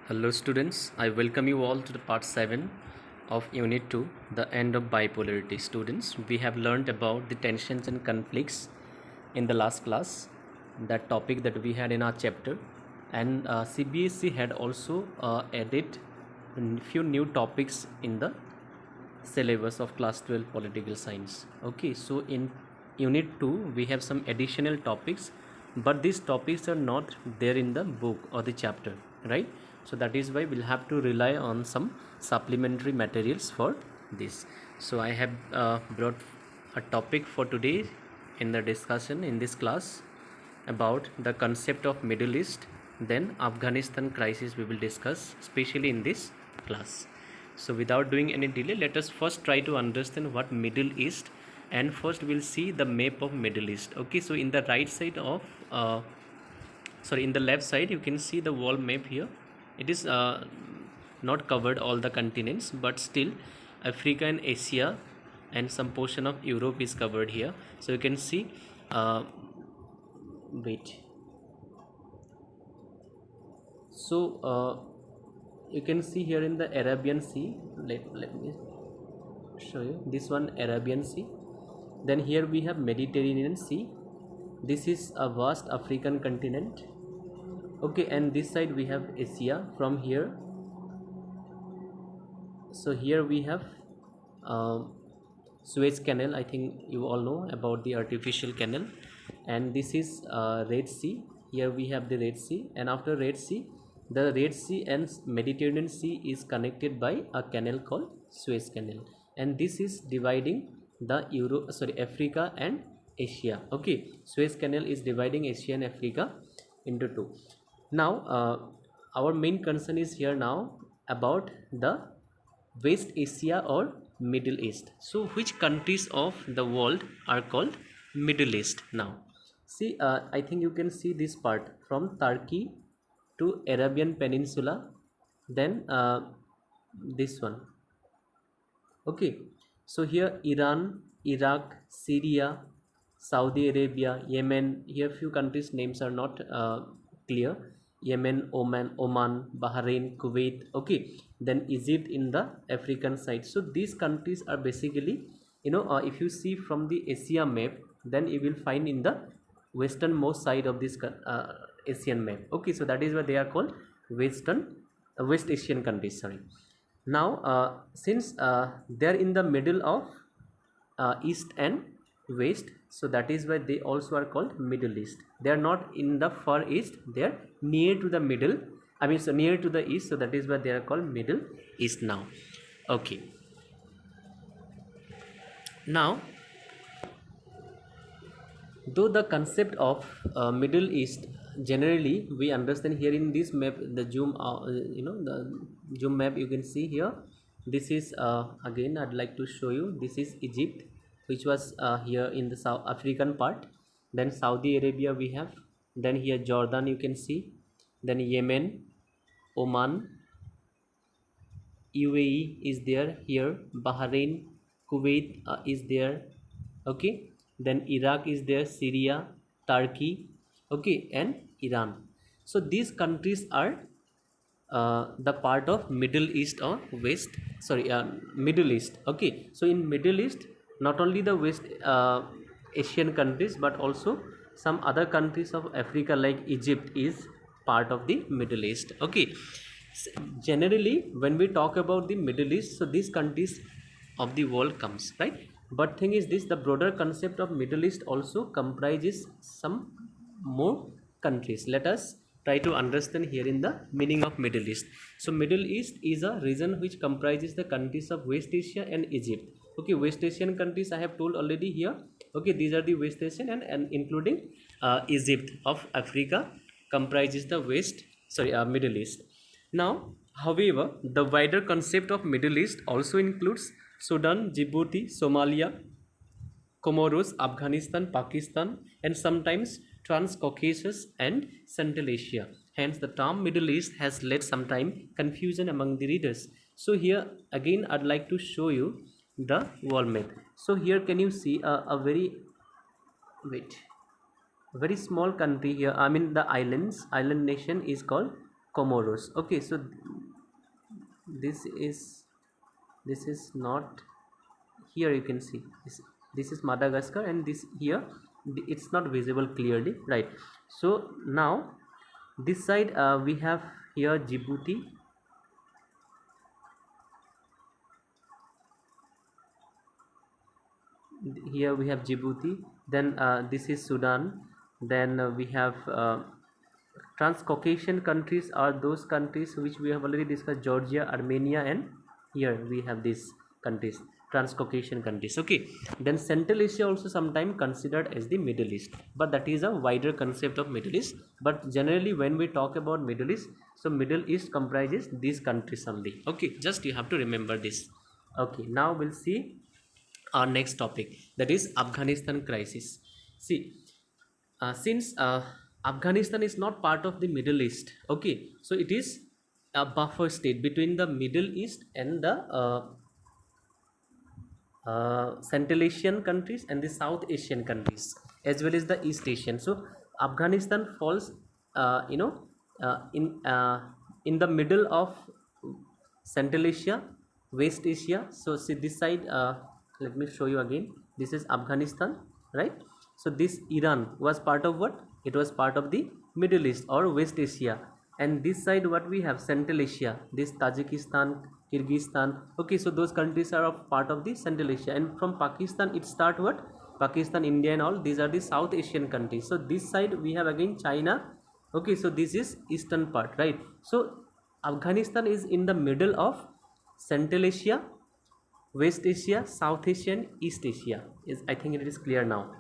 Hello students, I welcome you all to the part 7 of unit 2, the end of bipolarity. Students, we have learned about the tensions and conflicts in the last class, that topic that we had in our chapter, and CBSE had also added a few new topics in the syllabus of class 12 political science. Okay, so in unit 2 we have some additional topics, but these topics are not there in the book or the chapter, right? So that is why we'll have to rely on some supplementary materials for this. So I have brought a topic for today in the discussion in this class about the concept of Middle East, then Afghanistan crisis we will discuss especially in this class. So without doing any delay, let us first try to understand what Middle East, and first we'll see the map of Middle East. Okay, so in the right side of in the left side you can see the world map here. It is not covered all the continents, but still Africa and Asia and some portion of Europe is covered here. So you can see wait so you can see here in the Arabian Sea, let me show you this one, Arabian Sea. Then here we have Mediterranean Sea. This is a vast African continent. Okay, and this side we have Asia from here. So here we have Suez Canal. I think you all know about the artificial canal. And this is Red Sea. Here we have the Red Sea, and after Red Sea, the Red Sea and Mediterranean Sea is connected by a canal called Suez Canal, and this is dividing the Africa and Asia. Okay, Suez Canal is dividing Asia and Africa into two. Now our main concern is here now about the West Asia or Middle East. So which countries of the world are called Middle East now? See, I think you can see this part from Turkey to Arabian Peninsula, then this one. Okay, so here Iran, Iraq, Syria, Saudi Arabia, Yemen. Here few countries names are not clear. Yemen, Oman, Bahrain, Kuwait. Okay, then Egypt in the African side. So these countries are basically, if you see from the Asia map, then you will find in the westernmost side of this Asian map. Okay, so that is why they are called West Asian countries. Sorry. Now since they are in the middle of east and west, so that is why they also are called Middle East. They are not in the far east, they are near to the middle, I mean, so near to the east, so that is why they are called Middle East now. Okay, now though the concept of Middle East generally we understand here in this map, the the zoom map you can see here. This is again I'd like to show you, this is Egypt, which was here in the South African part. Then Saudi Arabia we have, then here Jordan you can see, then Yemen, Oman, UAE is there here, Bahrain, Kuwait is there. Okay, then Iraq is there, Syria, Turkey, okay, and Iran. So these countries are the part of Middle East or Middle East. Okay, so in Middle East, not only the West Asian countries, but also some other countries of Africa like Egypt is part of the Middle East. Okay, generally when we talk about the Middle East, so these countries of the world comes, right? But thing is this, the broader concept of Middle East also comprises some more countries. Let us try to understand here in the meaning of Middle East. So Middle East is a region which comprises the countries of West Asia and Egypt. Okay, West Asian countries I have told already here. Okay, these are the West Asian, and including Egypt of Africa comprises the Middle East. Now, however, the wider concept of Middle East also includes Sudan, Djibouti, Somalia, Comoros, Afghanistan, Pakistan, and sometimes Transcaucasus and Central Asia. Hence, the term Middle East has led sometime confusion among the readers. So here again, I'd like to show you the world map. So here, can you see a very small country here? I mean, the island nation is called Comoros. Okay, so this is not, here you can see this is Madagascar, and this here it's not visible clearly, right? So now this side we have here Djibouti, here we have Djibouti, then this is Sudan, then we have Trans-Caucasian countries are those countries which we have already discussed: Georgia, Armenia, and here we have these countries, Trans-Caucasian countries. Okay, then Central Asia also sometimes considered as the Middle East, but that is a wider concept of Middle East. But generally when we talk about Middle East, so Middle East comprises these countries only. Okay, just you have to remember this. Okay, now we'll see our next topic, that is Afghanistan crisis. See, since Afghanistan is not part of the Middle East, okay, so it is a buffer state between the Middle East and the Central Asian countries and the South Asian countries, as well as the East Asian. So Afghanistan falls, you know, in the middle of Central Asia, West Asia. So see this side. Let me show you again. This is Afghanistan, right? So this Iran was part of what? It was part of the Middle East or West Asia. And this side what we have? Central Asia. This Tajikistan, Kyrgyzstan. Okay, so those countries are part of the Central Asia. And from Pakistan it start what? Pakistan, India and all. These are the South Asian countries. So this side we have again China. Okay, so this is eastern part, right? So Afghanistan is in the middle of Central Asia, West Asia, South Asia and East Asia. Is, I think it is clear now.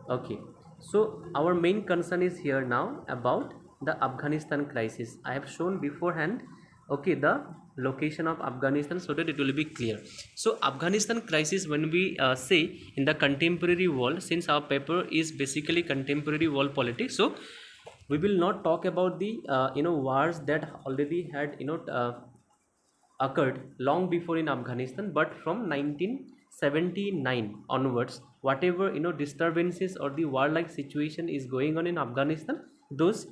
Okay, so our main concern is here now about the Afghanistan crisis. I have shown beforehand, okay, the location of Afghanistan so that it will be clear. So Afghanistan crisis, when we say in the contemporary world, since our paper is basically contemporary world politics, so we will not talk about the wars that already had occurred long before in Afghanistan, but from 1979 onwards, whatever disturbances or the warlike situation is going on in Afghanistan, those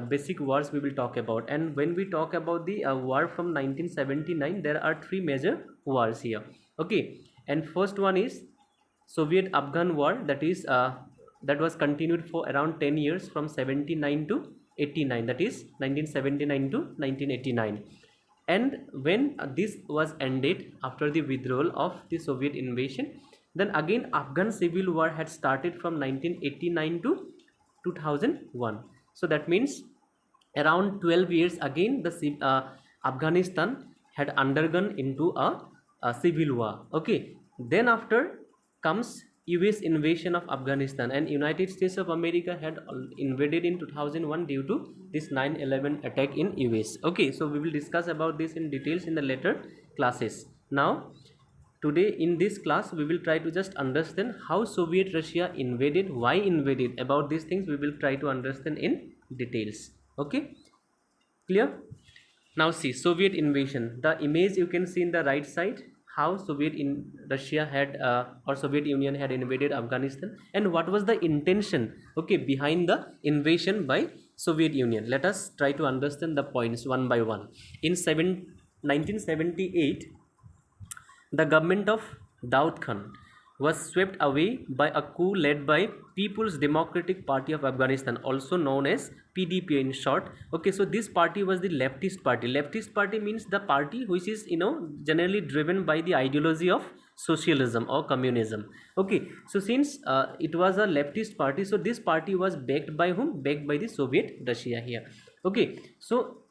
basic wars we will talk about. And when we talk about the war from 1979, there are three major wars here. Okay, and first one is Soviet Afghan War, that is that was continued for around 10 years from 79 to 89, that is 1979 to 1989. And when this was ended after the withdrawal of the Soviet invasion, then again Afghan civil war had started from 1989 to 2001. So that means around 12 years again the Afghanistan had undergone into a civil war. Okay, then after comes US invasion of Afghanistan, and United States of America had invaded in 2001 due to this 9/11 attack in US. Okay, so we will discuss about this in details in the later classes. Now today in this class we will try to just understand how Soviet Russia invaded, why invaded. About these things we will try to understand in details. Okay, clear? Now see Soviet invasion. The image you can see in the right side, how Russia had or Soviet Union had invaded Afghanistan, and what was the intention, okay, behind the invasion by Soviet Union. Let us try to understand the points one by one. In 1978, the government of Daud Khan was swept away by a coup led by People's Democratic Party of Afghanistan, also known as PDP in short. Okay, so this party was the leftist party. Leftist party means the party which is generally driven by the ideology of socialism or communism. Okay, so since it was a leftist party, so this party was backed by whom? Backed by the Soviet Russia here. Okay, so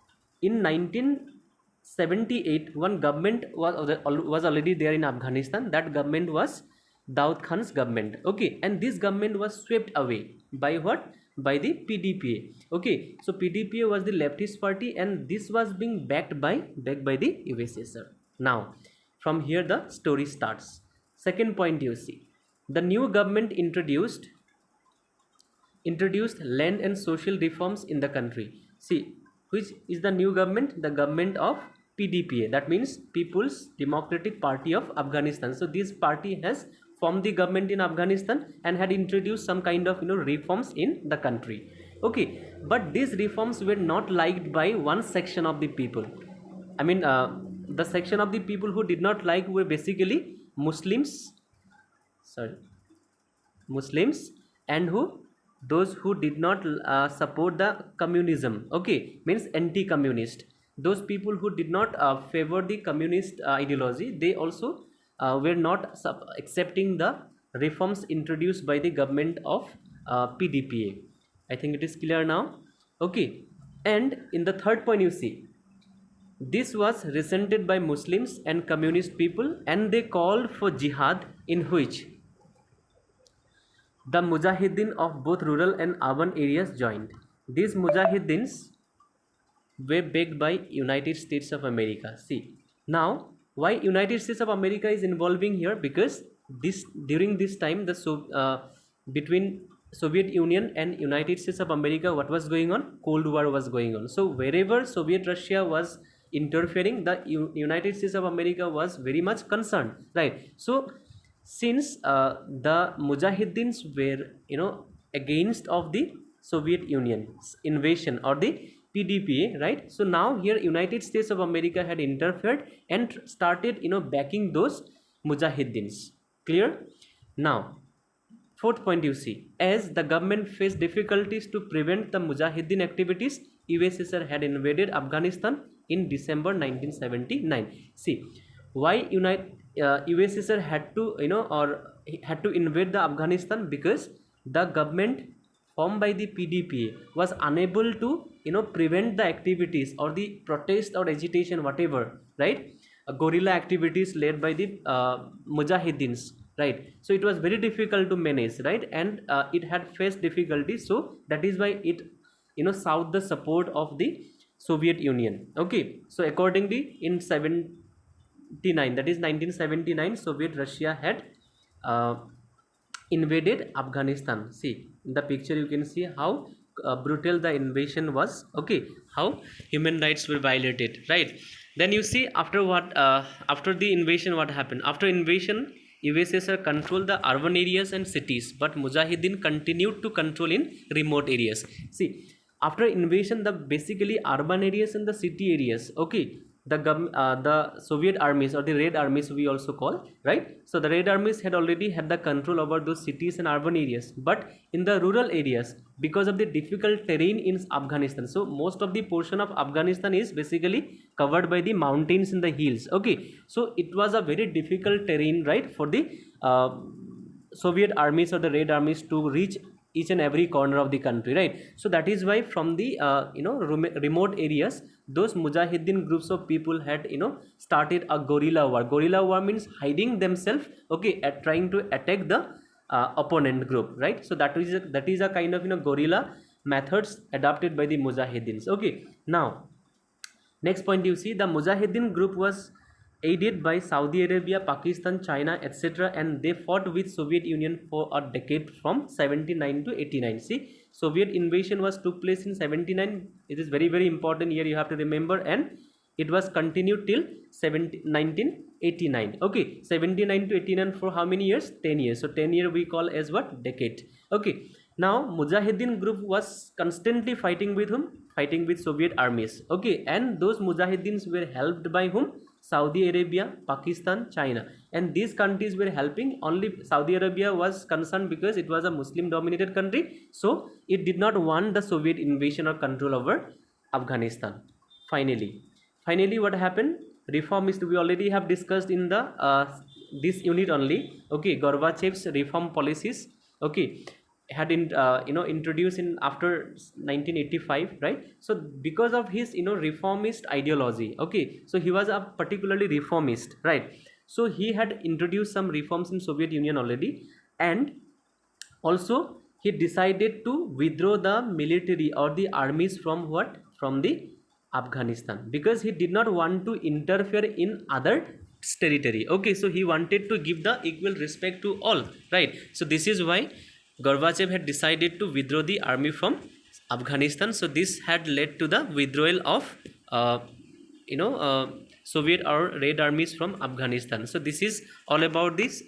in 1978 one government was already there in Afghanistan. That government was Daud Khan's government. Okay, and this government was swept away by what? By the PDPA. Okay, so PDPA was the leftist party, and this was being backed by the USSR. Now from here the story starts. Second point, you see the new government introduced land and social reforms in the country. See, which is the new government? The government of PDPA, that means People's Democratic Party of Afghanistan. So this party has formed the government in Afghanistan and had introduced some kind of reforms in the country. Okay, but these reforms were not liked by one section of the people. I mean, the section of the people who did not like were basically Muslims, sorry, Muslims, and who, those who did not support the communism. Okay, means anti-communist. Those people who did not favor the communist ideology, they also were not accepting the reforms introduced by the government of PDPA. I think it is clear now. Okay, and in the third point, you see, this was resented by Muslims and communist people, and they called for jihad, in which the Mujahideen of both rural and urban areas joined. These Mujahideens were backed by United States of America. See, now why United States of America is involving here? Because this, during this time, between Soviet Union and United States of America, what was going on? Cold War was going on. So wherever Soviet Russia was interfering, the United States of America was very much concerned, right? So since the Mujahideens were, against of the Soviet Union's invasion or the PDPA, right? So now here United States of America had interfered and started, backing those Mujahideens. Clear? Now, fourth point, you see, as the government faced difficulties to prevent the Mujahideen activities, USSR had invaded Afghanistan in December 1979. See, why USSR had to, or had to invade the Afghanistan? Because the government formed by the PDPA was unable to, prevent the activities or the protest or agitation, whatever, right? Guerrilla activities led by the Mujahideens, right? So it was very difficult to manage, right? And it had faced difficulties, so that is why it, sought the support of the Soviet Union. Okay, so accordingly in 79, that is 1979, Soviet Russia had invaded Afghanistan. See, in the picture you can see how brutal the invasion was. Okay, how human rights were violated, right? Then you see, after what, after the invasion, what happened? After invasion, USSR controlled the urban areas and cities, but Mujahideen continued to control in remote areas. See, after invasion, the basically urban areas and the city areas, okay, the Soviet armies, or the Red Armies we also call, right? So the Red Armies had already had the control over those cities and urban areas, but in the rural areas, because of the difficult terrain in Afghanistan, so most of the portion of Afghanistan is basically covered by the mountains and the hills. Okay, so it was a very difficult terrain, right, for the Soviet armies or the Red Armies to reach each and every corner of the country, right? So that is why from the remote areas, those Mujahideen groups of people had, started a guerrilla war. Guerrilla war means hiding themselves, okay, at trying to attack the opponent group, right? So that is a kind of, guerrilla methods adopted by the Mujahideens. Okay, now next point, you see, the Mujahideen group was aided by Saudi Arabia, Pakistan, China, etc., and they fought with Soviet Union for a decade from 79 to 89. See, Soviet invasion took place in 79. It is very, very important year, you have to remember, and it was continued till 1989. Okay, 79 to 89 for how many years? 10 years. So 10 year we call as what? Decade. Okay, now Mujahideen group was constantly fighting with whom? Fighting with Soviet armies. Okay, and those Mujahideens were helped by whom? Saudi Arabia, Pakistan, China, and these countries were helping. Only Saudi Arabia was concerned because it was a Muslim dominated country, so it did not want the Soviet invasion or control over Afghanistan. Finally what happened? Reformist, we already have discussed in the this unit only. Okay, Gorbachev's reform policies, okay, had introduced in after 1985, right? So because of his reformist ideology, okay, so he was a particularly reformist, right? So he had introduced some reforms in Soviet Union already, and also he decided to withdraw the military or the armies from what? From the Afghanistan, because he did not want to interfere in other territory. Okay, so he wanted to give the equal respect to all, right? So this is why Gorbachev had decided to withdraw the army from Afghanistan. So this had led to the withdrawal of Soviet or Red armies from Afghanistan. So this is all about this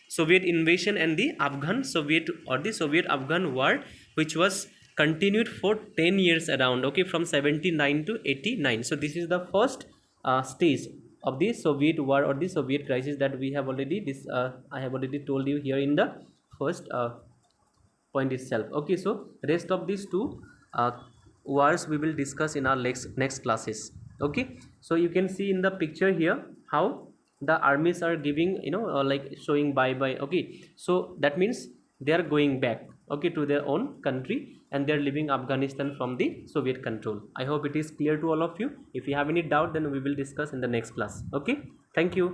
Soviet invasion and the Afghan Soviet or the Soviet Afghan war, which was continued for 10 years around, okay, from 79 to 89. So this is the first stage of the Soviet war or the Soviet crisis that we have already I have already told you here in the first point itself. Okay, so rest of these two uh, wars we will discuss in our next classes. Okay, so you can see in the picture here how the armies are giving, like showing bye bye. Okay, so that means they are going back, okay, to their own country, and they are leaving Afghanistan from the Soviet control. I hope it is clear to all of you. If you have any doubt, then we will discuss in the next class. Okay, thank you.